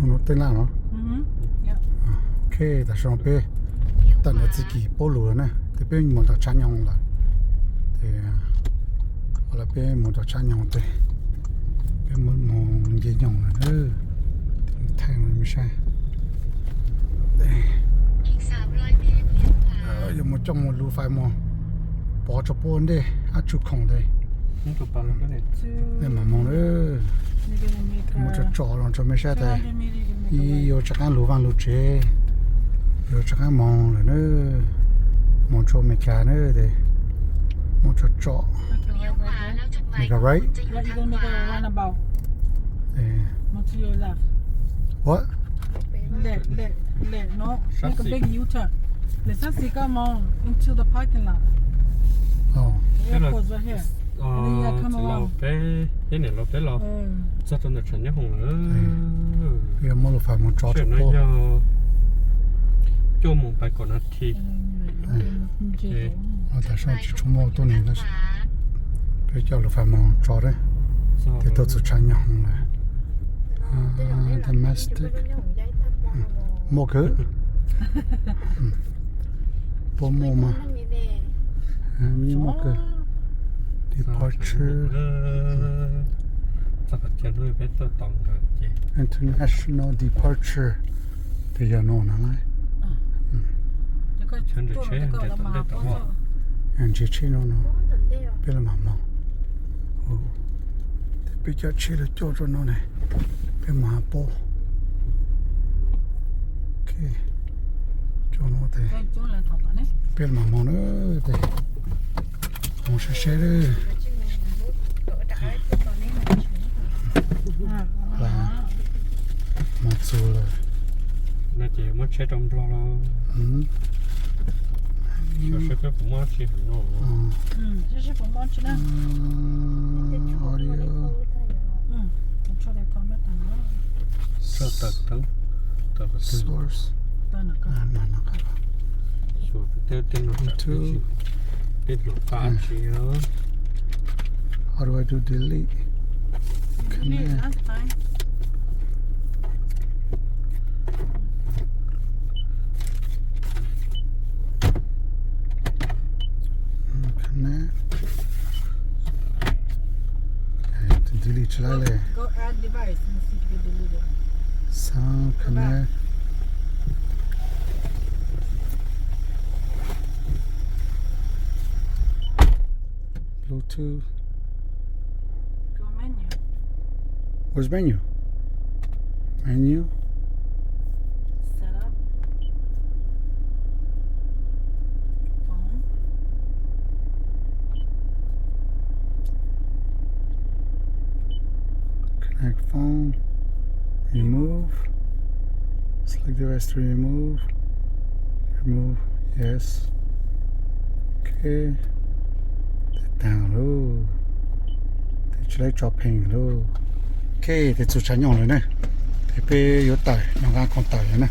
nó tên là nó Yeah. ok ta xong bé tận là自己保留呢thì bé muốn到产用了thì hoặc là bé muốn到产用thì bé muốn gì用là nữa thay nó mới sai đây giờ một trong một lũ phải mà bỏ cho bốn đi áp chụp không đây nó chụp bằng cái này nên mà mong nữa một chỗ trọ rồi cho mấy xe đây yêu chắc ăn lúa vàng lúa chế yêu chắc ăn mong rồi nữa mong cho mấy cá nữa đây một chỗ trọ make a right You're gonna make a runabout. đây Not to your left. what Left. No. Make a big U-turn. Let's just see, come on, into the parking lot. oh The airport's right here. chỉ lâu cái này lâu cái lâu rất là chuyện nhất hùng nữa bây giờ mua lúa phải một trọ cho chuyện nó bố cho một bài còn nó thì tại sao chỉ chúng mua tôi này là bây giờ lúa phải một trọ đấy thì tôi chỉ tranh nhau là domestic mua cứ bố mua mà mình mua cứ departure chắc là chuyện nuôi bé tôi tổng rồi chị international departure thì giờ nó lại chuyện được chế để tổng để tổng họ anh chỉ chế nó biết là mà bây giờ chế được cho nó này biết mà bố ok cho nó thế biết mà mong nữa thế mong sẽ đấy là một số là nó chỉ mất chế trong lo lo sẽ cái cũng mất chế nó audio rất tận source số tên nó tên nó cá chỉ how do I do delete connect connect delete lại này Go add device and see if you delete it. sound connect Bluetooth Go menu. where's menu Setup. Phone. connect phone remove select device to remove yes okay down luôn thì chỉ lấy cho pin luôn ok thì chủ tránh nhỏng rồi này thì bây giờ tải nó ra còn tải nữa này